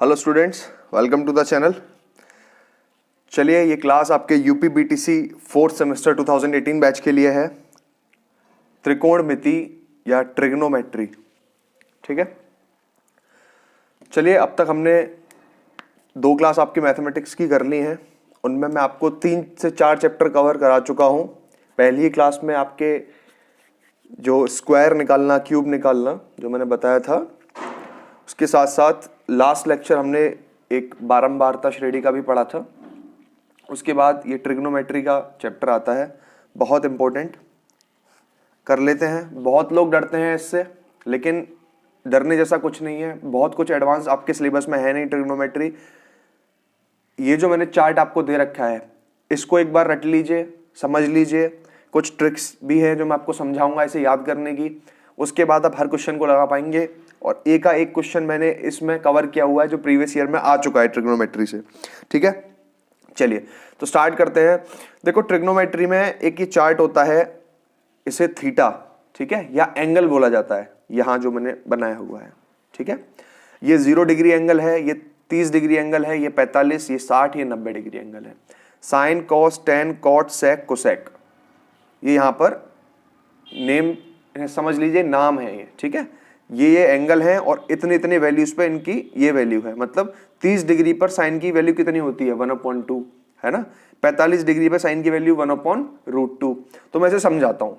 Hello students, welcome to the channel. चलिए, ये class आपके UP BTC fourth semester 2018 batch के लिए है, त्रिकोणमिति या ट्रिग्नोमेट्री। ठीक है, चलिए अब तक हमने 2 क्लास आपकी मैथमेटिक्स की कर ली हैं। उनमें मैं आपको 3 से 4 चैप्टर कवर करा चुका हूँ। पहली ही क्लास में आपके जो स्क्वायर निकालना, क्यूब निकालना जो मैंने बताया था, उसके साथ साथ लास्ट लेक्चर हमने एक बारंबारता श्रेणी का भी पढ़ा था। उसके बाद ये ट्रिग्नोमेट्री का चैप्टर आता है, बहुत इंपॉर्टेंट, कर लेते हैं। बहुत लोग डरते हैं इससे, लेकिन डरने जैसा कुछ नहीं है। बहुत कुछ एडवांस आपके सिलेबस में है नहीं ट्रिग्नोमेट्री। ये जो मैंने चार्ट आपको दे रखा है, इसको एक बार रट लीजिए, समझ लीजिए। कुछ ट्रिक्स भी हैं जो मैं आपको समझाऊंगा इसे याद करने की। उसके बाद आप हर क्वेश्चन को लगा पाएंगे। और एक का एक क्वेश्चन मैंने इसमें कवर किया हुआ है जो प्रीवियस ईयर में आ चुका है ट्रिग्नोमेट्री से। ठीक है, चलिए तो स्टार्ट करते हैं। देखो, ट्रिग्नोमेट्री में एक ये चार्ट होता है, इसे थीटा, ठीक है, या एंगल बोला जाता है। यहां जो मैंने बनाया हुआ है, ठीक है, ये 0 डिग्री एंगल है, ये 30 डिग्री एंगल है, ये 45, ये 60, ये 90 डिग्री एंगल है। साइन, कॉस, टेन, कॉट, सेक, कोसेक, ये यहां पर नेम समझ लीजिए, नाम है ये। ठीक है, ये एंगल है और इतने इतने वैल्यूज पे इनकी ये वैल्यू है। मतलब 30 डिग्री पर साइन की वैल्यू कितनी होती है, 1/2, है ना। 45 डिग्री पर साइन की वैल्यू 1/√2। तो मैं इसे समझाता हूं।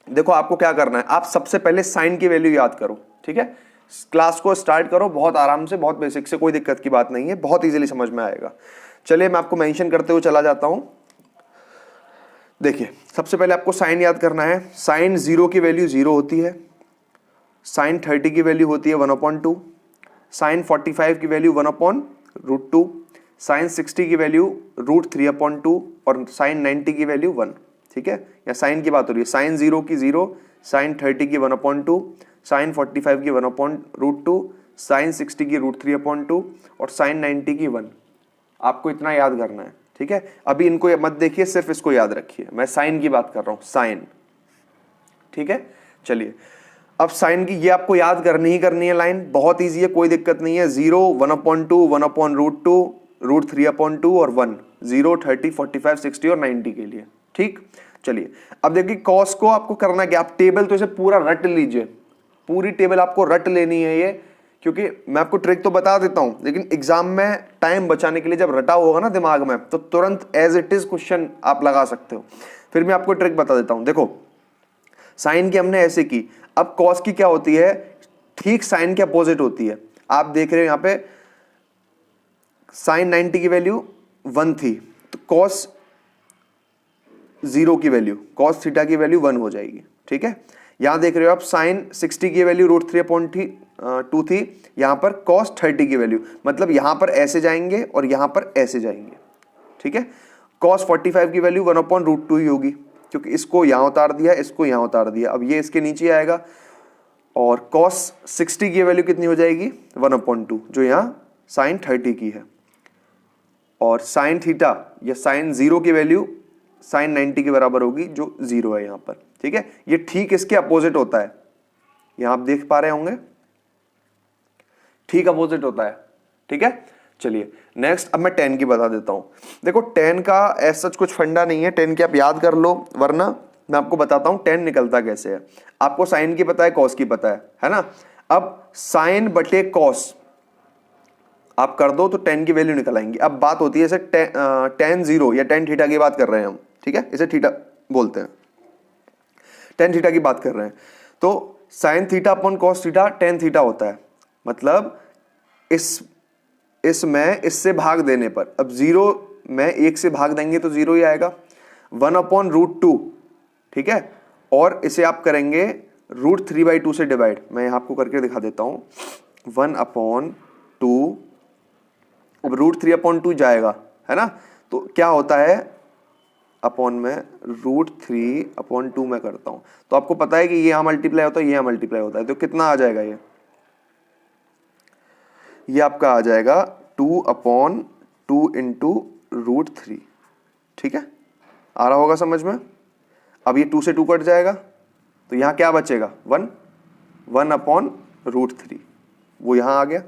देखो, आपको क्या करना है, आप सबसे पहले साइन की वैल्यू याद करो। ठीक है, क्लास को स्टार्ट करो बहुत आराम से, बहुत बेसिक से, कोई दिक्कत की बात नहीं है, बहुत इजीली समझ में आएगा। चलिए मैं आपको मेंशन करते हुए चला जाता हूं। देखिए, सबसे पहले आपको साइन याद करना है। साइन 0 की वैल्यू 0 होती है, साइन 30 की वैल्यू होती है 1/2, साइन 45 की वैल्यू 1/√2, साइन 60 की वैल्यू √3/2 और साइन 90 की वैल्यू 1। ठीक है, या साइन की बात हो रही है। साइन 0 की 0, साइन 30 की 1/2, साइन 45 की 1/√2, साइन 60 की √3/2 और साइन 90 की 1। आपको इतना याद करना है। ठीक है, अभी इनको मत देखिए, सिर्फ इसको याद रखिए। मैं साइन की बात कर रहा हूं, साइन। ठीक है, चलिए अब साइन की ये आपको याद करनी ही करनी है लाइन, बहुत इजी है, कोई दिक्कत नहीं है। 0, 1/2, 1/√2, √3/2 और 1, 0, 30, 45, 60 और 90 के लिए। ठीक, चलिए अब देखिए कॉस को आपको करना क्या, आप टेबल तो इसे पूरा रट लीजिए, पूरी टेबल आपको रट लेनी है ये। क्योंकि मैं आपको ट्रिक तो बता देता हूं, लेकिन एग्जाम में टाइम बचाने के लिए जब रटा होगा ना दिमाग में, तो तुरंत एज इट इज क्वेश्चन आप लगा सकते हो। फिर मैं आपको ट्रिक बता देता हूं। देखो, साइन की हमने ऐसे की, अब कॉस की क्या होती है, ठीक साइन के अपोजिट होती है। आप देख रहे हो यहां पे साइन 90 की वैल्यू 1 थी, तो कॉस 0 की वैल्यू, कॉस थीटा की वैल्यू 1 हो जाएगी। ठीक है, यहां देख रहे हो आप साइन 60 की वैल्यू √3/2 थी, यहां पर कॉस 30 की वैल्यू, मतलब यहां पर ऐसे जाएंगे और यहां पर ऐसे जाएंगे। ठीक है, कॉस 45 की वैल्यू 1/√2 ही होगी, क्योंकि इसको यहां उतार दिया, इसको यहां उतार दिया, अब ये इसके नीचे आएगा। और cos 60 की वैल्यू कितनी हो जाएगी, 1/2, जो यहां sin 30 की है। और sin थीटा या sin 0 की वैल्यू sin 90 के बराबर होगी, जो 0 है यहां पर। ठीक है, ये ठीक इसके अपोजिट होता है, यहां आप देख पा रहे होंगे, ठीक अपोजिट होता है। ठीक है, चलिए नेक्स्ट अब मैं tan की बता देता हूं। देखो, tan का ऐसा कुछ फंडा नहीं है, tan की आप याद कर लो, वरना मैं आपको बताता हूं tan निकलता कैसे है। आपको साइन की पता है, कॉस की पता है ना। अब साइन बटे कॉस आप कर दो तो tan की वैल्यू निकल आएंगी। अब बात होती है इसे tan 0 या tan थीटा की बात कर रहे हैं हम। ठीक है, इसे थीटा बोलते हैं, tan थीटा की बात कर रहे हैं। तो sine theta upon cos theta tan theta होता है। मतलब इसमें इससे भाग देने पर, अब 0 में 1 से भाग देंगे तो 0 ही आएगा, 1/√2। ठीक है, और इसे आप करेंगे √3/2 से डिवाइड। मैं यहां आपको करके दिखा देता हूं, 1/2, अब √3/2 जाएगा, है ना। तो क्या होता है, अपॉन में √3/2 में करता हूं, तो आपको पता है कि ये यहां मल्टीप्लाई होता है, ये यहां मल्टीप्लाई होता है, तो कितना आ जाएगा, ये आपका आ जाएगा 2/2 इंटू √3। ठीक है, आ रहा होगा समझ में। अब ये 2 से 2 कट जाएगा, तो यहां क्या बचेगा, 1/√3, वो यहां आ गया।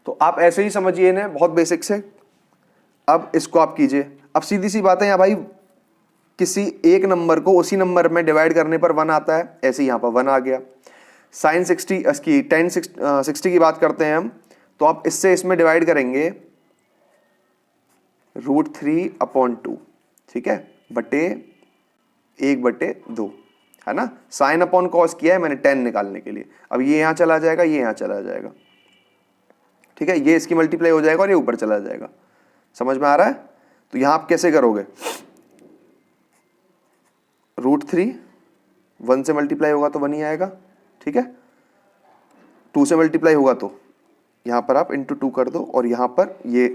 तो आप ऐसे ही समझिए ना, बहुत बेसिक से। अब इसको आप कीजिए। अब सीधी सी बात है यहाँ भाई, किसी एक नंबर को उसी नंबर में डिवाइड करने पर 1 आता है, ऐसे ही यहाँ पर 1 आ गया। साइन 60 इसकी 60 की बात करते हैं हम, तो आप इससे इसमें डिवाइड करेंगे √3/2, ठीक है, बटे 1/2, है ना। साइन अपॉन कॉस किया है मैंने 10 निकालने के लिए। अब ये यहां चला जाएगा, ये यहां चला जाएगा, ठीक है, ये इसकी मल्टीप्लाई हो जाएगा और ये ऊपर चला जाएगा। समझ में आ रहा है? तो यहां आप कैसे करोगे, √3 1 से मल्टीप्लाई होगा तो 1 ही आएगा, ठीक है, 2 से मल्टीप्लाई होगा तो यहां पर आप इंटू 2 कर दो और यहां पर ये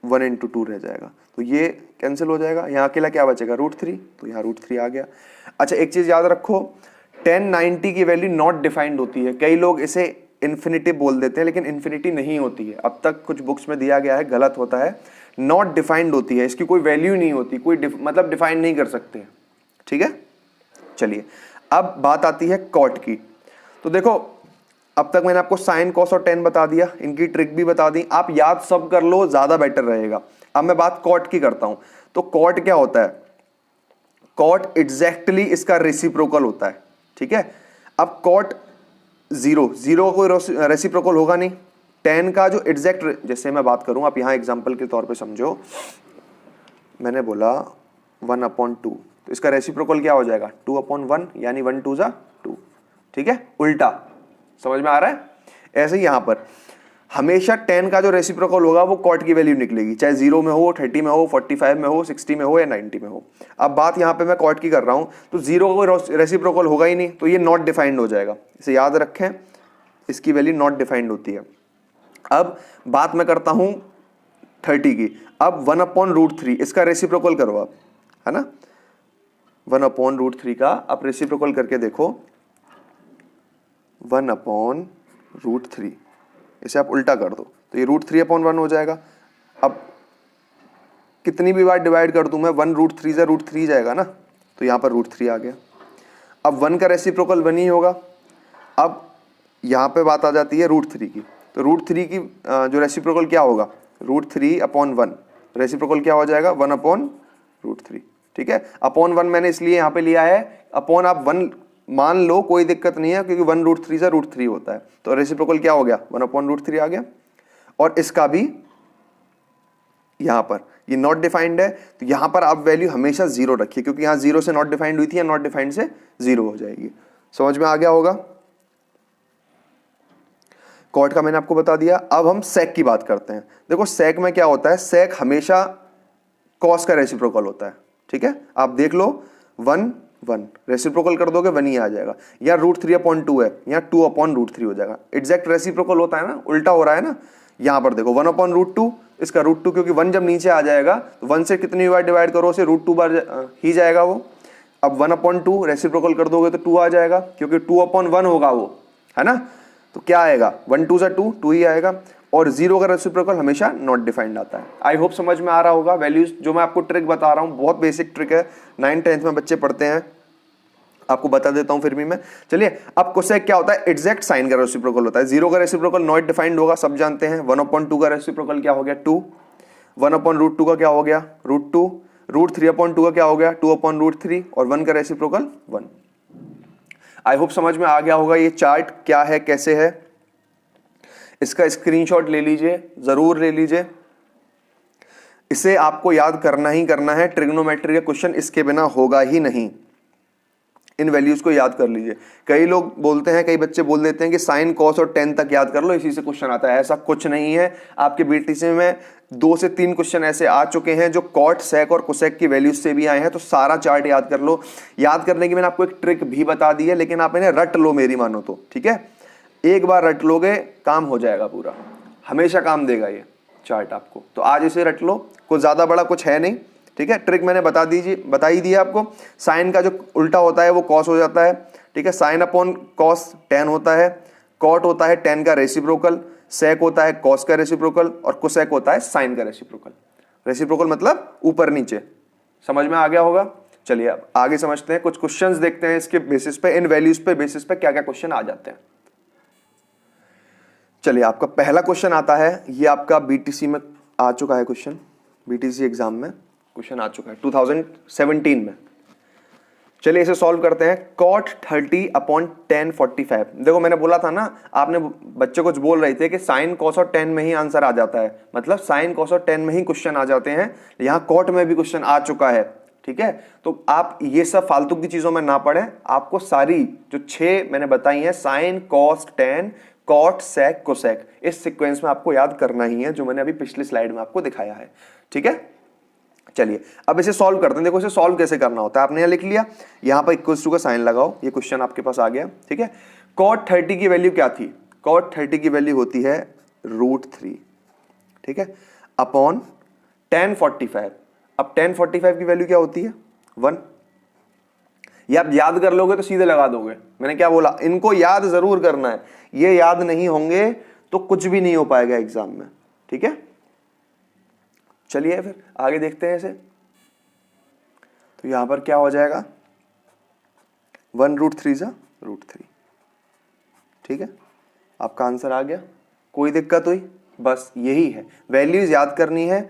1 इंटू 2 रह जाएगा, तो ये कैंसिल हो जाएगा। यहाँ अकेला क्या बचेगा, √3, तो यहाँ √3 आ गया। अच्छा एक चीज याद रखो, 1090 की वैल्यू नॉट डिफाइंड होती है। कई लोग इसे इन्फिनिटी बोल देते हैं, लेकिन इन्फिनिटी नहीं होती है। अब तक कुछ बुक्स में दिया गया है, गलत होता है, नॉट डिफाइंड होती है, इसकी कोई वैल्यू नहीं होती, कोई मतलब डिफाइन नहीं कर सकते, ठीक है। चलिए अब बात आती है कॉट की। तो देखो अब तक मैंने आपको साइन कॉस और टेन बता दिया, इनकी ट्रिक भी बता दी, आप याद सब कर लो, ज्यादा बेटर रहेगा। अब मैं बात कॉट की करता हूं। तो कॉट क्या होता है, कॉट एग्जैक्टली इसका रेसिप्रोकल होता है, ठीक है। अब कॉट जीरो का कोई रेसिप्रोकल होगा नहीं, टेन का जो एग्जैक्ट, जैसे मैं बात करूं, आप यहां एग्जांपल के तौर पे समझो, मैंने बोला 1/2, तो इसका रेसिप्रोकल क्या हो जाएगा 2/1, यानी 1 2 = 2, ठीक है, उल्टा। समझ में आ रहा है? ऐसे ही यहां पर हमेशा 10 का जो रेसिप्रोकल होगा वो कॉट की वैल्यू निकलेगी, चाहे 0 में हो, 30 में हो, 45 में हो, 60 में हो या 90 में हो। अब बात यहां पे मैं कॉट की कर रहा हूं, तो 0 का कोई रेसिप्रोकल होगा ही नहीं, तो ये नॉट डिफाइंड हो जाएगा। इसे याद रखें, इसकी वैल्यु नॉट डिफाइंड होती है। अब बात मैं करता हूं 30 की। अब 1/√3 इसका रेसिप्रोकल करो आप, है ना, 1/√3 का आप रेसिप्रोकल करके देखो, 1/√3, इसे आप उल्टा कर दो तो ये √3/1 हो जाएगा। अब कितनी भी बार डिवाइड कर दूं मैं, 1√3 से √3 जाएगा ना, तो यहां पर √3 आ गया। अब 1 का रेसिप्रोकल 1 ही होगा। अब यहां पे बात आ जाती है √3 की, तो √3 की जो रेसिप्रोकल क्या होगा, √3/1, रेसिप्रोकल क्या हो जाएगा 1/√3, ठीक है। अपॉन 1 मैंने इसलिए यहां पे लिया है, अपॉन आप 1 मान लो, कोई दिक्कत नहीं है, क्योंकि 1√3 से √3 होता है, तो रेसिप्रोकल क्या हो गया 1/√3 आ गया। और इसका भी यहां पर ये नॉट डिफाइंड है, तो यहां पर आप वैल्यू हमेशा 0 रखिए, क्योंकि यहां 0 से नॉट डिफाइंड हुई थी, या नॉट डिफाइंड से 0 हो जाएगी। समझ में आ गया होगा? कॉट का मैंने आपको बता दिया। अब हम सेक की बात करते हैं। देखो सेक में क्या होता है, सेक हमेशा कॉस का रेसिप्रोकल होता है, ठीक है। आप देख लो 1 1 रेसिप्रोकल कर दोगे 1 ही आ जाएगा, या √3/2 है, या 2/√3 हो जाएगा। एग्जैक्ट रेसिप्रोकल होता है ना, उल्टा हो रहा है ना। यहां पर देखो 1/√2, इसका √2, क्योंकि 1 जब नीचे आ जाएगा तो 1 से कितनी बार डिवाइड करो उसे √2 बार ही जाएगा वो। अब 1/2 रेसिप्रोकल कर दोगे तो 2 आ जाएगा, क्योंकि 2/1 होगा वो, है ना। तो क्या आएगा 1 2 = 2, 2 ही आएगा। और 0 का रेसिप्रोकल हमेशा नॉट डिफाइंड आता है। आई होप समझ में आ रहा होगा। वैल्यूज जो मैं आपको ट्रिक बता रहा हूं बहुत बेसिक ट्रिक है, 9th 10th में बच्चे पढ़ते हैं, आपको बता देता हूं फिर भी मैं। चलिए अब कोसेक क्या होता है, एग्जैक्ट साइन का रेसिप्रोकल होता है। 0 का रेसिप्रोकल नॉट डिफाइंड होगा, सब जानते हैं। 1/2 का रेसिप्रोकल क्या हो गया 2, 1/√2 का क्या हो गया √2, √3/2 का क्या हो गया 2/√3, और 1 का रेसिप्रोकल 1। आई होप समझ में आ गया होगा ये चार्ट क्या है, कैसे है। इसका स्क्रीनशॉट ले लीजिए, जरूर ले लीजिए, इसे आपको याद करना ही करना है। ट्रिग्नोमेट्री का क्वेश्चन इसके बिना होगा ही नहीं। इन वैल्यूज को याद कर लीजिए। कई लोग बोलते हैं, कई बच्चे बोल देते हैं कि साइन कॉस और टेन तक याद कर लो, इसी से क्वेश्चन आता है। ऐसा कुछ नहीं है। आपके बीटीसी में 2 से 3 क्वेश्चन ऐसे आ चुके हैं जो कॉट, सेक और कोसेक की वैल्यूज से भी आए हैं, तो सारा चार्ट याद कर लो। याद करने की मैंने आपको एक ट्रिक भी बता दी है, लेकिन आप इन्हें रट लो, मेरी मानो तो, ठीक है। एक बार रट लोगे काम हो जाएगा पूरा, हमेशा काम देगा ये चार्ट आपको। तो आज इसे रट लो, कुछ ज्यादा बड़ा कुछ है नहीं, ठीक है। ट्रिक मैंने बता ही दी आपको। साइन का जो उल्टा होता है वो कॉस हो जाता है, ठीक है। साइन अपॉन कॉस टेन होता है, कॉट होता है टेन का रेसिप्रोकल, सेक होता है कॉस का रेसिप्रोकल, और कोसेक होता है साइन का रेसिप्रोकल। रेसिप्रोकल मतलब ऊपर नीचे। समझ में आ गया होगा। चलिए अब आगे समझते हैं, कुछ क्वेश्चंस देखते हैं इसके बेसिस पे, इन वैल्यूज पे बेसिस पे क्या क्या क्वेश्चन आ जाते हैं। चलिए आपका पहला क्वेश्चन आता है, ये आपका बीटीसी में आ चुका है क्वेश्चन, बीटीसी एग्जाम में क्वेश्चन आ चुका है 2017 में। चलिए इसे सॉल्व करते हैं। cot 30/10 45। देखो मैंने बोला था ना, आपने बच्चे कुछ बोल रहे थे कि साइन cos और tan में ही आंसर आ जाता है, मतलब साइन cos और tan में ही क्वेश्चन आ जाते हैं, यहाँ cot में भी क्वेश्चन आ चुका है। ठीक है, तो आप ये सब फालतू की चीजों में ना पढ़ें, आपको सारी जो 6 मैंने बताई हैं, sine cos tan cot sec cosec, इस सीक्वेंस में आपको याद करना ही है, जो मैंने अभी पिछली स्लाइड में आपको दिखाया है। ठीक है, चलिए अब इसे सॉल्व करते हैं। देखो इसे सॉल्व कैसे करना होता है, आपने यहां लिख लिया, यहां पर इक्वल्स टू का साइन लगाओ, ये क्वेश्चन आपके पास आ गया। ठीक है, cot 30 की वैल्यू क्या थी? cot 30 की वैल्यू होती है √3। ठीक है, अपॉन tan 45। अब tan 45 की वैल्यू क्या होती है? 1। ये आप याद कर लोगे तो सीधे लगा दोगे, मैंने क्या बोला, इनको याद जरूर करना है, ये याद नहीं होंगे तो कुछ भी नहीं हो पाएगा एग्जाम में। ठीक है, चलिए फिर आगे देखते हैं इसे। तो यहां पर क्या हो जाएगा, 1√3 सा √3। ठीक है, आपका आंसर आ गया। कोई दिक्कत हुई? बस यही है, वैल्यूज याद करनी है,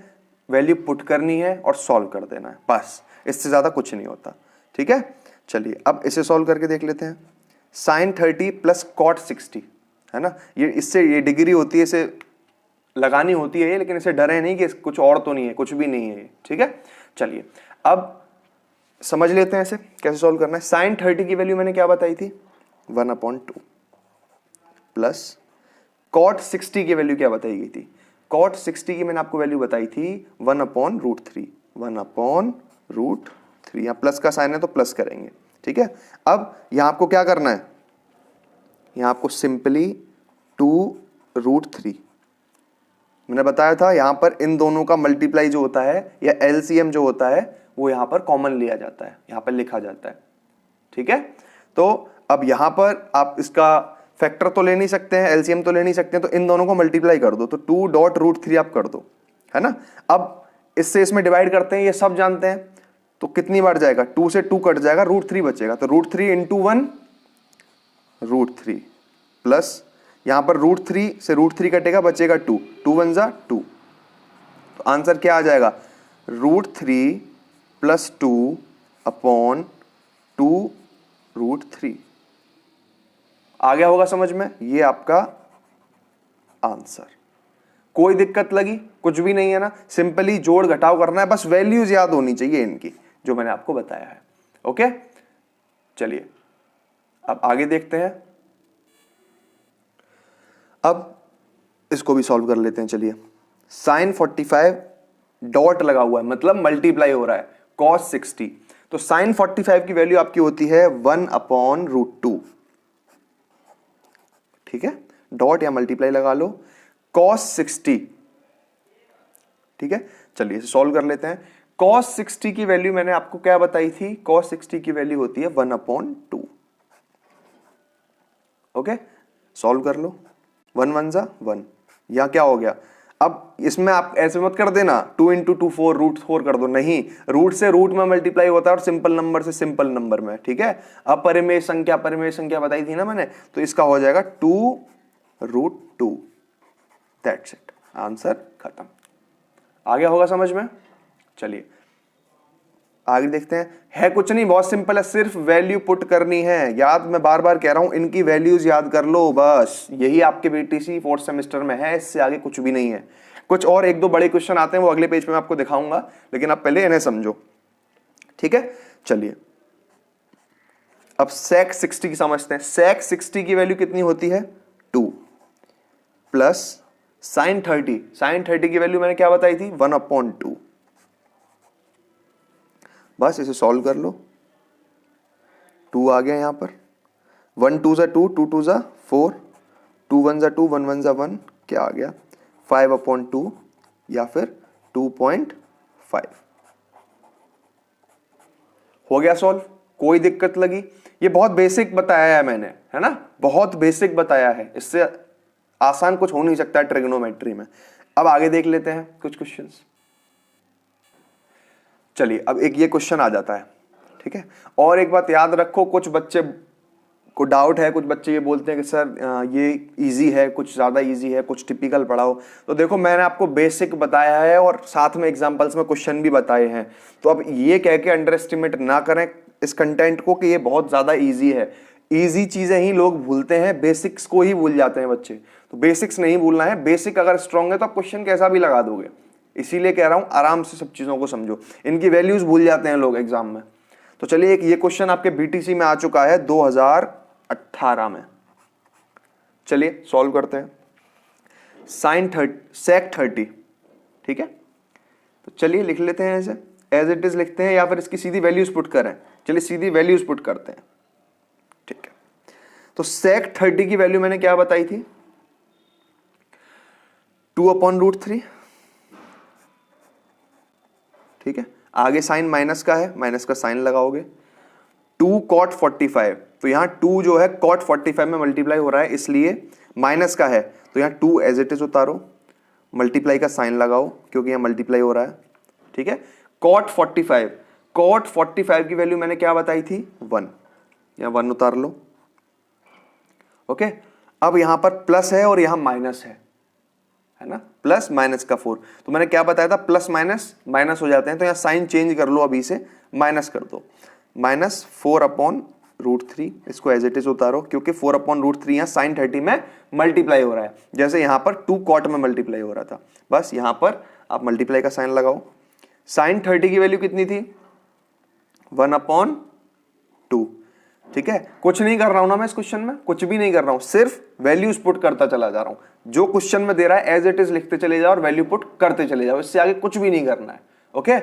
वैल्यू पुट करनी है और सॉल्व कर देना है, बस इससे ज्यादा कुछ नहीं होता। ठीक है, चलिए अब इसे सॉल्व करके देख लेते हैं। साइन 30 प्लस cot 60 है ना, ये इससे ये डिग्री होती है, इसे लगानी होती है ये, लेकिन इसे डरे नहीं कि कुछ और तो नहीं है, कुछ भी नहीं है ये। ठीक है, चलिए अब समझ लेते हैं इसे कैसे सॉल्व करना है। साइन 30 की वैल्यू मैंने क्या बताई थी? 1/2 प्लस cot 60 की वैल्यू क्या बताई गई थी? cot 60 की मैंने आपको वैल्यू बताई थी 1/√3। 1/√3, यहां प्लस का साइन है तो प्लस करेंगे। ठीक है, अब यहां आपको क्या करना है, यहां आपको सिंपली 2√3, मैंने बताया था यहां पर इन दोनों का मल्टीप्लाई जो होता है या एलसीएम जो होता है वो यहां पर कॉमन लिया जाता है, यहां पर लिखा जाता है। ठीक है, तो अब यहां पर आप इसका फैक्टर तो ले नहीं सकते हैं, एलसीएम तो ले नहीं सकते हैं, तो इन दोनों को मल्टीप्लाई कर दो, तो 2.√3 आप कर दो, है ना। अब इससे इसमें डिवाइड करते हैं, ये सब जानते हैं, तो कितनी बार जाएगा, 2 से 2 कट जाएगा, √3 बचेगा, तो √3 × 1 √3 प्लस यहां पर √3 से √3 कटेगा, बचेगा 2, 2 1 जा 2, तो आंसर क्या आ जाएगा, √3 + 2/2√3। आ गया होगा समझ में, ये आपका आंसर। कोई दिक्कत लगी? कुछ भी नहीं है ना, सिंपली जोड़ घटाव करना है, बस वैल्यूज याद होनी चाहिए इनकी जो मैंने आपको बताया है। ओके, चलिए अब आगे देखते हैं। अब इसको भी सॉल्व कर लेते हैं। चलिए साइन 45 डॉट लगा हुआ है, मतलब मल्टीप्लाई हो रहा है cos 60, तो साइन 45 की वैल्यू आपकी होती है 1/√2। ठीक है, डॉट या मल्टीप्लाई लगा लो, cos 60। ठीक है, चलिए इसे सॉल्व कर लेते हैं। cos 60 की वैल्यू मैंने आपको क्या बताई थी, cos 60 की वैल्यू होती है 1/2। ओके, सॉल्व कर लो, 1 1 जा 1, यहां क्या हो गया, अब इसमें आप ऐसे मत कर देना 2 × 2 4 √4 कर दो, नहीं, रूट से रूट में मल्टीप्लाई होता है और सिंपल नंबर से सिंपल नंबर में। ठीक है, अपरिमेय संख्या परिमेय संख्या बताई थी ना मैंने, तो इसका हो जाएगा 2√2। दैट्स इट, आंसर खत्म। आ गया होगा समझ में। चलिए आगे देखते हैं, है कुछ नहीं, बहुत सिंपल है, सिर्फ वैल्यू पुट करनी है। याद, मैं बार बार कह रहा हूं, इनकी वैल्यूज याद कर लो, बस यही आपके बीटीसी 4th सेमेस्टर में है, इससे आगे कुछ भी नहीं है। कुछ और 1-2 बड़े क्वेश्चन आते हैं, वो अगले पेज पे मैं आपको दिखाऊंगा, लेकिन आप पहले इन्हें समझो। ठीक है, चलिए अब sec 60 की समझते हैं। sec 60 की वैल्यू कितनी होती है, 2 प्लस sin 30। sin 30 की वैल्यू मैंने क्या बताई थी, 1/2। बस इसे सॉल्व कर लो, 2 आ गया यहां पर, 1 2 जा 2, 2 2 जा 4, 2 1 जा 2, 1 1 जा 1, क्या आ गया, 5/2 या फिर 2.5। हो गया सॉल्व, कोई दिक्कत लगी? ये बहुत बेसिक बताया है मैंने, है ना, बहुत बेसिक बताया है, इससे आसान कुछ हो नहीं सकता ट्रिग्नोमेट्री में। अब आगे देख लेते हैं कुछ क्वेश्चंस। चलिए अब एक ये क्वेश्चन आ जाता है। ठीक है, और एक बात याद रखो, कुछ बच्चे को डाउट है, कुछ बच्चे ये बोलते हैं कि सर ये इजी है, कुछ ज़्यादा इजी है, कुछ टिपिकल पढ़ाओ। तो देखो मैंने आपको बेसिक बताया है और साथ में एग्जांपल्स में क्वेश्चन भी बताए हैं। तो अब ये कह के अंडर एस्टिमेट ना करें इस कंटेंट को कि ये बहुत ज़्यादा ईजी है। ईजी चीज़ें ही लोग भूलते हैं, बेसिक्स को ही भूल जाते हैं बच्चे। तो बेसिक्स नहीं भूलना है, बेसिक अगर स्ट्रांग है तो आप क्वेश्चन कैसा भी लगा दोगे। इसीलिए कह रहा हूँ आराम से सब चीज़ों को समझो, इनकी वैल्यूज भूल जाते हैं लोग एग्जाम में। तो चलिए एक ये क्वेश्चन आपके बीटीसी में आ चुका है 2018 में, चलिए सॉल्व करते हैं। सेक 30, ठीक है। तो चलिए लिख लेते हैं ऐसे, एज इट इज लिखते हैं या फिर इसकी सीधी वैल्यूज पुट करें। चलिए सीधी वैल्यूज पुट करते हैं, ठीक है। तो सेक 30 की वैल्यू मैंने क्या बताई थी, 2/√3, ठीक है। आगे साइन माइनस का है, माइनस का साइन लगाओगे। 2 cot 45, तो यहां 2 जो है cot 45 में मल्टीप्लाई हो रहा है, इसलिए माइनस का है तो यहां 2 एज इट इज उतारो, मल्टीप्लाई का साइन लगाओ क्योंकि यहां मल्टीप्लाई हो रहा है, ठीक है। cot 45 की वैल्यू मैंने क्या बताई थी, 1, यहां 1 उतार लो, ओके। अब यहां पर प्लस है और यहां माइनस है ना, प्लस माइनस का 4। तो मैंने क्या बताया था, प्लस माइनस माइनस हो जाते हैं, तो यहां साइन चेंज कर लो, अभी से माइनस कर दो, -4/√3, इसको एज इट इज उतारो क्योंकि 4/√3 यहां साइन 30 में मल्टीप्लाई हो रहा है, जैसे यहां पर 2 cot में मल्टीप्लाई हो रहा था। बस यहां पर आप मल्टीप्लाई का साइन लगाओ। साइन 30 की वैल्यू कितनी थी, 1/2, ठीक है। कुछ नहीं कर रहा हूं ना मैं इस क्वेश्चन में, कुछ भी नहीं कर रहा हूं, सिर्फ वैल्यूज पुट करता चला जा रहा हूं। जो क्वेश्चन में दे रहा है एज इट इज लिखते चले जाओ और वैल्यू पुट करते चले जाओ, इससे आगे कुछ भी नहीं करना है, ओके।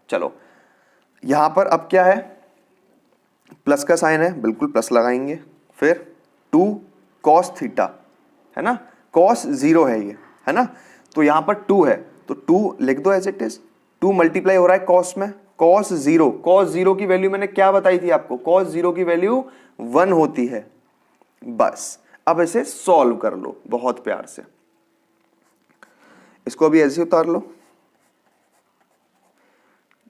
चलो यहां पर अब क्या है, प्लस का साइन है, बिल्कुल प्लस लगाएंगे, फिर 2 cos थीटा, है ना, cos 0 है ये, है ना। तो यहां पर 2 है तो 2 लिख दो एज इट इज, 2 मल्टीप्लाई हो रहा है cos में, cos 0 की वैल्यू मैंने क्या बताई थी आपको, cos 0 की वैल्यू 1 होती है। बस अब इसे सॉल्व कर लो बहुत प्यार से, इसको अभी ऐसे उतार लो।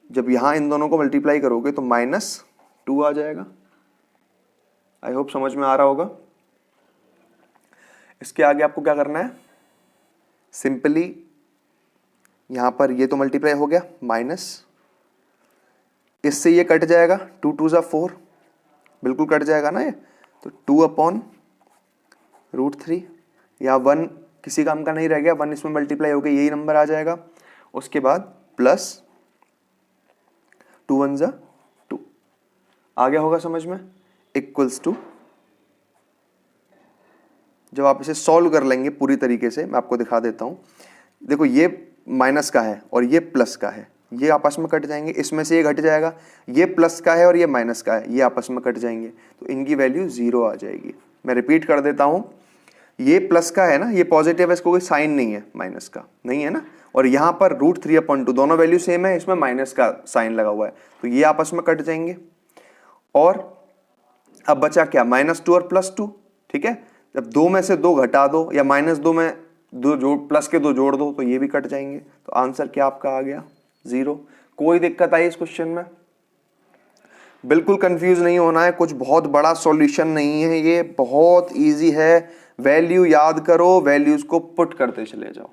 जब यहां इन दोनों को मल्टीप्लाई करोगे तो -2 आ जाएगा। आई होप समझ में आ रहा होगा। इसके आगे आपको क्या करना है, सिंपली यहां पर ये तो मल्टीप्लाई हो गया, माइनस, इससे ये कट जाएगा, 2 2 ज़ा 4, बिल्कुल कट जाएगा ना ये, तो 2/√3 या 1 किसी काम का नहीं रह गया, 1 इसमें मल्टीप्लाई हो गया, यही नंबर आ जाएगा। उसके बाद प्लस 2 1 ज़ा 2, आ गया होगा समझ में, इक्वल्स टू, जब आप इसे सॉल्व कर लेंगे पूरी तरीके से, मैं आपको दिखा देता हूं। देखो ये माइनस का है और ये प्लस का है, ये आपस में कट जाएंगे, इसमें से ये घट जाएगा, ये प्लस का है और ये माइनस का है, ये आपस में कट जाएंगे, तो इनकी वैल्यू 0 आ जाएगी। मैं रिपीट कर देता हूं, ये प्लस का है ना, ये पॉजिटिव है, इसको कोई साइन नहीं है, माइनस का नहीं है ना, और यहां पर √3/2 दोनों वैल्यू सेम है, इसमें माइनस का साइन लगा हुआ है, तो ये आपस में कट जाएंगे। और अब बचा क्या, -2 और +2, ठीक है। जब 2 में से 2 घटा दो या -2 में 2 जोड़, प्लस के 2 जोड़ दो तो ये भी कट जाएंगे, तो आंसर क्या आपका आ गया, 0। कोई दिक्कत आई इस क्वेश्चन में, बिल्कुल कंफ्यूज नहीं होना है, कुछ बहुत बड़ा सॉल्यूशन नहीं है, ये बहुत इजी है। वैल्यू याद करो, वैल्यूज को पुट करते चले जाओ,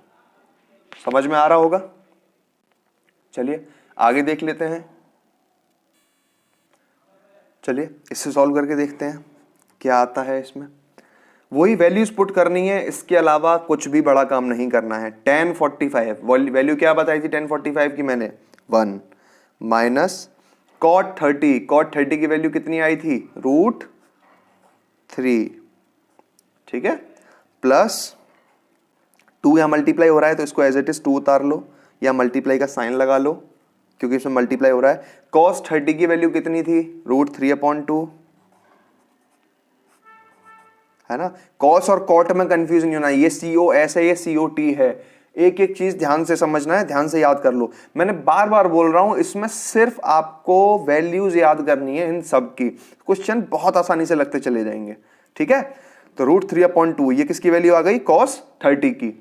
समझ में आ रहा होगा। चलिए आगे देख लेते हैं, चलिए इससे सॉल्व करके देखते हैं क्या आता है इसमें। वही वैल्यूज पुट करनी है, इसके अलावा कुछ भी बड़ा काम नहीं करना है। tan 45 वैल्यू क्या बताई थी tan 45 की मैंने, 1 माइनस cot 30 की वैल्यू कितनी आई थी, √3, ठीक है, प्लस 2 यहां मल्टीप्लाई हो रहा है तो इसको एज इट इज 2 उतार लो या मल्टीप्लाई का साइन लगा लो क्योंकि इसमें मल्टीप्लाई हो रहा है। cos 30 की वैल्यू कितनी थी, √3/2, है ना। cos और cot में कंफ्यूजन नहीं होना, ये COS है, ये COT है, एक एक चीज ध्यान से समझना है, ध्यान से याद कर लो। मैंने बार बार बोल रहा हूं, इसमें सिर्फ आपको वैल्यूज याद करनी है इन सब की, क्वेश्चन बहुत आसानी से लगते चले जाएंगे, ठीक है। तो √3/2 ये किसकी वैल्यू आ गई, cos 30 की,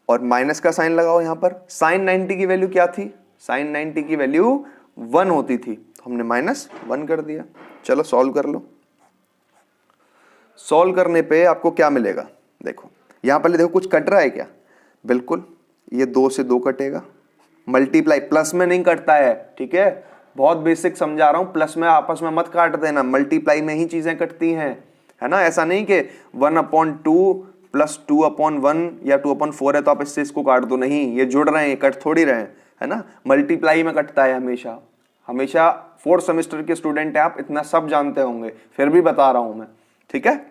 और माइनस का साइन लगाओ यहां पर। sin 90 की वैल्यू क्या थी, sin 90 की वैल्यू 1 होती थी, तो हमने -1 कर दिया। चलो सॉल्व कर लो, सॉल्व करने पे आपको क्या मिलेगा, देखो यहां पहले देखो कुछ कट रहा है क्या, बिल्कुल, ये 2 से 2 कटेगा, मल्टीप्लाई प्लस में नहीं कटता है, ठीक है, बहुत बेसिक समझा रहा हूं, प्लस में आपस में मत काट देना, मल्टीप्लाई में ही चीजें कटती हैं, है ना, ऐसा नहीं कि 1/2 प्लस 2/1 या 2/4 है तो आप इससे इसको काट दो, नहीं, ये जुड़ रहे हैं, कट थोड़ी रहे हैं, है ना, मल्टीप्लाई में कटता है हमेशा हमेशा। 4th सेमेस्टर के स्टूडेंट है आप, इतना सब जानते होंगे, फिर भी बता रहा हूं मैं, ठीक है।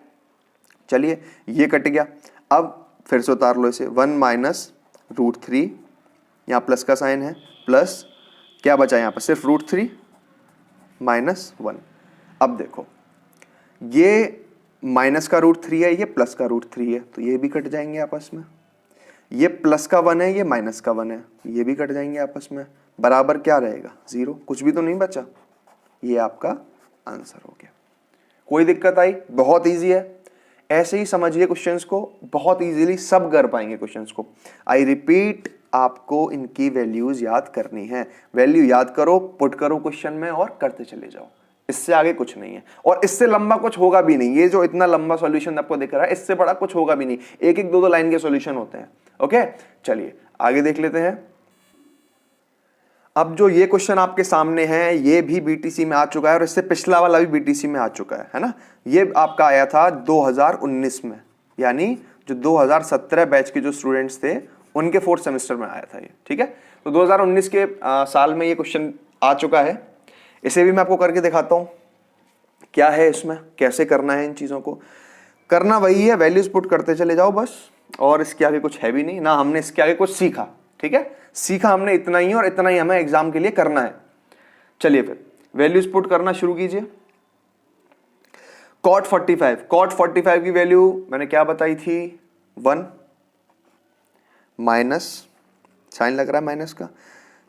चलिए ये कट गया, अब फिर से उतार लो इसे, 1 - √3, यहाँ प्लस का साइन है, प्लस क्या बचा यहाँ पर, सिर्फ √3 -1। अब देखो ये माइनस का √3 है, ये प्लस का √3 है, तो ये भी कट जाएंगे आपस में, ये प्लस का 1 है, ये माइनस का 1 है, ये भी कट जाएंगे आपस में, बराबर क्या रहेगा, 0, कुछ भी तो नहीं बचा, ये आपका आंसर हो गया। कोई दिक्कत आई, बहुत इजी है, ऐसे ही समझिए क्वेश्चंस को, बहुत इजीली सब कर पाएंगे क्वेश्चंस को। आई रिपीट, आपको इनकी वैल्यूज याद करनी है, वैल्यू याद करो, पुट करो क्वेश्चन में और करते चले जाओ, इससे आगे कुछ नहीं है, और इससे लंबा कुछ होगा भी नहीं, ये जो इतना लंबा सॉल्यूशन आपको दिख रहा है इससे बड़ा कुछ होगा भी नहीं, एक एक 2-2 लाइन के सॉल्यूशन होते हैं। ओके, चलिए आगे देख लेते हैं। अब जो ये क्वेश्चन आपके सामने है ये भी बीटीसी में आ चुका है, और इससे पिछला वाला भी बीटीसी में आ चुका है ना, ये आपका आया था 2019 में, यानी जो 2017 बैच के जो स्टूडेंट्स थे उनके 4th सेमेस्टर में आया था ये, ठीक है। तो 2019 के साल में ये क्वेश्चन आ चुका है, इसे भी मैं आपको करके दिखाता हूं क्या है इसमें, कैसे करना है, इन चीजों को करना वही है, वैल्यूज पुट करते चले जाओ बस, और इसके आगे कुछ है भी नहीं ना, हमने इसके आगे कुछ सीखा, ठीक है, सीखा हमने इतना ही, और इतना ही हमें एग्जाम के लिए करना है। चलिए फिर वैल्यूज पुट करना शुरू कीजिए। cot 45 की वैल्यू मैंने क्या बताई थी, 1 माइनस, साइन लग रहा है माइनस का,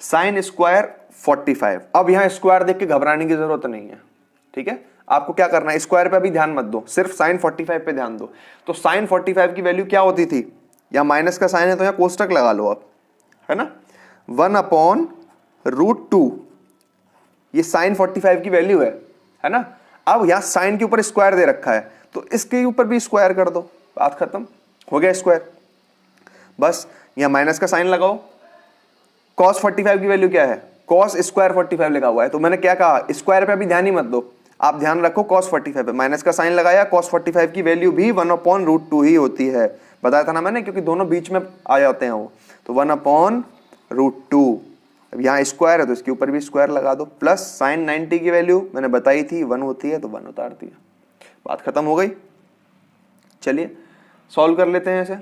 साइन स्क्वायर 45। अब यहां स्क्वायर देख के घबराने की जरूरत नहीं है, ठीक है, आपको क्या करना है, स्क्वायर पे अभी ध्यान मत दो, सिर्फ साइन 45 पे ध्यान दो। तो साइन 45 की वैल्यू क्या होती थी, या माइनस का साइन है तो यहां कोष्टक लगा लो आप, है ना, 1/√2, ये साइन 45 की वैल्यू है ना। अब यहां साइन के ऊपर स्क्वायर दे रखा है तो इसके ऊपर भी स्क्वायर कर दो, बात खत्म, हो गया स्क्वायर, बस यहां माइनस का साइन लगाओ। cos 45 की वैल्यू क्या है, cos स्क्वायर 45 लिखा हुआ है, तो मैंने क्या कहा, स्क्वायर पे अभी ध्यान ही मत दो, आप ध्यान रखो cos 45 पे, माइनस का साइन लगाया, cos 45 की वैल्यू भी 1/√2 ही होती है, बताया था ना मैंने, क्योंकि दोनों बीच में आ जाते हैं वो, तो 1/√2। अब यहाँ स्क्वायर है तो इसके ऊपर भी स्क्वायर लगा दो, प्लस साइन 90 की वैल्यू मैंने बताई थी 1 होती है, तो 1 उतार दिया, बात खत्म हो गई। चलिए सॉल्व कर लेते हैं, इसे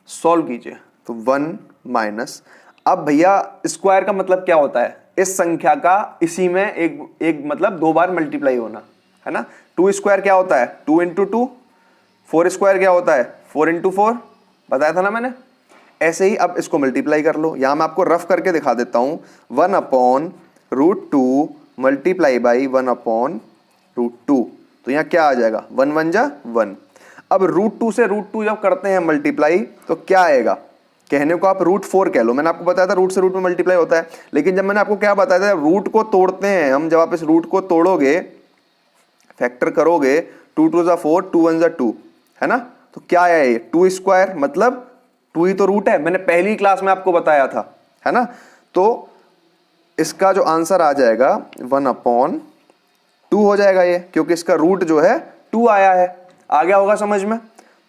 सॉल्व कीजिए। तो 1 माइनस, अब भैया स्क्वायर का मतलब क्या होता है, इस संख्या का इसी में एक मतलब 2 बार मल्टीप्लाई होना, है ना। 2 स्क्वायर क्या होता है, 2 × 2, 4 स्क्वायर क्या होता है, 4 × 4, बताया था ना मैंने। ऐसे ही अब इसको मल्टीप्लाई कर लो, यहां मैं आपको रफ करके दिखा देता हूं, 1/√2 मल्टीप्लाई बाई 1/√2, तो यहां क्या आ जाएगा, 1 1 जा 1। अब √2 से √2 जब करते हैं मल्टीप्लाई तो क्या आएगा, कहने को आप √4 कह लो, मैंने आपको बताया था रूट से रूट में मल्टीप्लाई होता है, लेकिन जब मैंने आपको क्या बताया था, रूट को तोड़ते हैं हम, जब आप इस रूट को तोड़ोगे, फैक्टर करोगे, 2 2 जा 4, 2 1 जा 2, है ना, तो क्या है ये, 2 स्क्वायर, मतलब 2 ही तो रूट है, मैंने पहली क्लास में आपको बताया था, है ना। तो इसका जो आंसर आ जाएगा 1/2 हो जाएगा ये, क्योंकि इसका रूट जो है 2 आया है, आ गया होगा समझ में।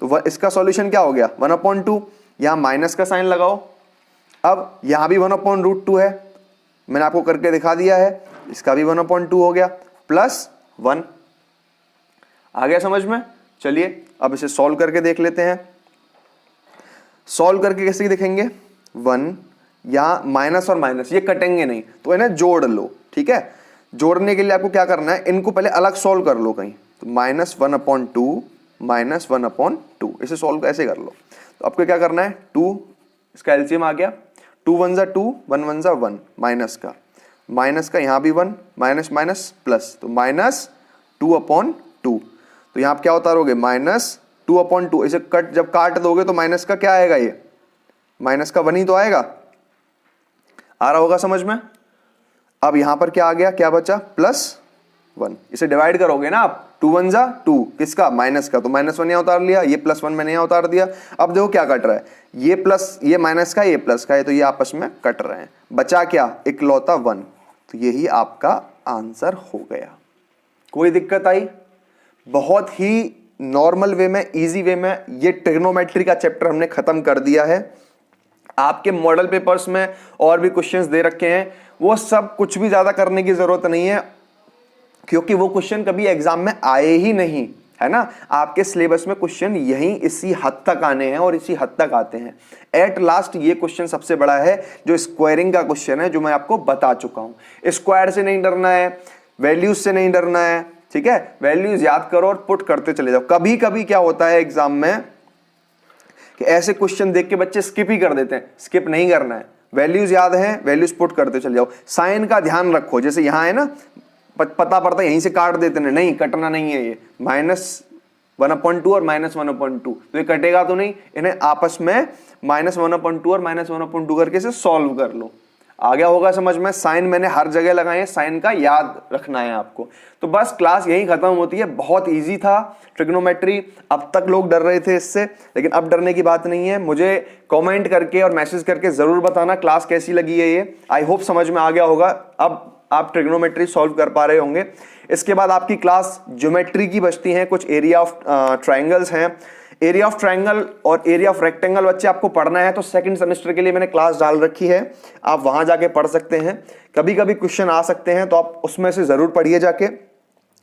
तो इसका सॉल्यूशन क्या हो गया, 1/2, यहां माइनस का साइन लगाओ, अब यहां भी 1/√2 है, मैंने आपको करके दिखा दिया है, इसका भी 1/2 हो गया, प्लस 1, आ गया समझ में। चलिए अब इसे सॉल्व करके देख लेते हैं। सॉल्व करके कैसे देखेंगे, 1, यहां माइनस और माइनस ये कटेंगे नहीं, तो इन्हें जोड़ लो, ठीक है। जोड़ने के लिए आपको क्या करना है, इनको पहले अलग सॉल्व कर लो कहीं, तो -1/2 -1/2, इसे सॉल्व कैसे कर लो, तो आपको क्या करना है, 2, इसका एलसीएम आ गया, 2 1 जा 2, 1 1 जा 1, माइनस का यहां भी 1, माइनस माइनस प्लस, तो -2/2, तो यहां आप क्या उतारोगे, -2/2, इसे जब काट दोगे तो माइनस का क्या आएगा, ये माइनस का 1 ही तो आएगा, आ रहा होगा समझ में। अब यहां पर क्या आ गया, क्या बचा, +1, इसे डिवाइड करोगे ना आप, 2 1 जा 2, किसका? माइनस का, तो -1 यहाँ उतार लिया, ये +1 मैंने यहाँ उतार दिया। अब देखो क्या कट रहा है, ये प्लस, ये माइनस का, ये प्लस का है, तो ये आपस में कट रहे हैं, बचा क्या? इकलौता 1, तो यही आपका आंसर हो गया। कोई दिक्कत आई? बहुत ही नॉर्मल वे में, इजी वे में ये ट्रिग्नोमेट्री का चैप्टर हमने खत्म कर दिया है। आपके मॉडल पेपर्स में और भी क्वेश्चंस दे रखे हैं, वो सब कुछ भी ज्यादा करने की जरूरत नहीं है, क्योंकि वो क्वेश्चन कभी एग्जाम में आए ही नहीं, है ना। आपके सिलेबस में क्वेश्चन यहीं इसी हद तक आने हैं और इसी हद तक आते हैं। एट लास्ट ये क्वेश्चन सबसे बड़ा है, जो स्क्वायरिंग का क्वेश्चन है, जो मैं आपको बता चुका हूं। स्क्वायर से नहीं डरना है, वैल्यूज से नहीं डरना है, ठीक है। वैल्यूज याद करो और पुट करते चले जाओ। कभी कभी क्या होता है एग्जाम में कि ऐसे क्वेश्चन देख के बच्चे स्किप ही कर देते हैं, स्किप नहीं करना है। वैल्यूज याद है, वैल्यूज पुट करते चले जाओ। साइन का ध्यान रखो, जैसे यहां है ना, पता पड़ता है यहीं से काट देते हैं, नहीं कटना नहीं है, ये -1/2 और -1/2, तो ये कटेगा तो नहीं, इन्हें आपस में -1/2 और -1/2 करके इसे सॉल्व कर लो। आ गया होगा समझ में। साइन मैंने हर जगह लगाए हैं, साइन का याद रखना है आपको। तो बस क्लास यहीं खत्म होती है। बहुत इजी था ट्रिग्नोमेट्री, अब तक लोग डर रहे थे इससे, लेकिन अब डरने की बात नहीं है। मुझे कमेंट करके और मैसेज करके जरूर बताना क्लास कैसी लगी है ये। आई होप समझ में आ गया होगा, अब आप ट्रिग्नोमेट्री सॉल्व कर पा रहे होंगे। इसके बाद आपकी क्लास ज्योमेट्री की बचती है, कुछ एरिया ऑफ ट्राइंगल्स हैं। एरिया ऑफ ट्राइंगल और एरिया ऑफ रेक्टेंगल बच्चे आपको पढ़ना है, तो सेकंड सेमेस्टर के लिए मैंने क्लास डाल रखी है, आप वहां जाके पढ़ सकते हैं। कभी कभी क्वेश्चन आ सकते हैं, तो आप उसमें से जरूर पढ़िए जाके।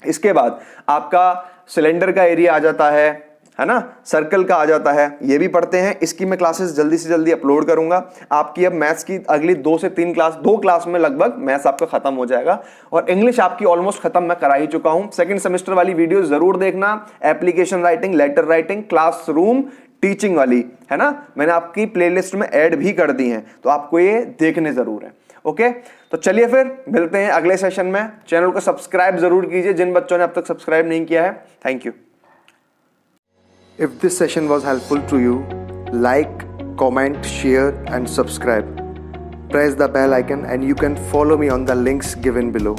इसके बाद आपका सिलेंडर का एरिया आ जाता है ना, सर्कल का आ जाता है, ये भी पढ़ते हैं। इसकी मैं क्लासेस जल्दी से जल्दी अपलोड करूंगा। आपकी अब मैथ्स की अगली 2 से 3 क्लास, 2 क्लास में लगभग मैथ्स आपका खत्म हो जाएगा, और इंग्लिश आपकी ऑलमोस्ट खत्म मैं करा ही चुका हूं। सेकंड सेमेस्टर वाली वीडियो जरूर देखना, application writing, letter writing, classroom teaching वाली, है ना, मैंने आपकी प्लेलिस्ट में ऐड भी कर दी है, तो आपको ये देखने जरूर है। ओके, तो चलिए फिर मिलते हैं अगले सेशन में। चैनल को सब्सक्राइब जरूर कीजिए जिन बच्चों ने अब तक सब्सक्राइब नहीं किया है। Thank you. If this session was helpful to you, like, comment, share and subscribe. Press the bell icon and you can follow me on the links given below.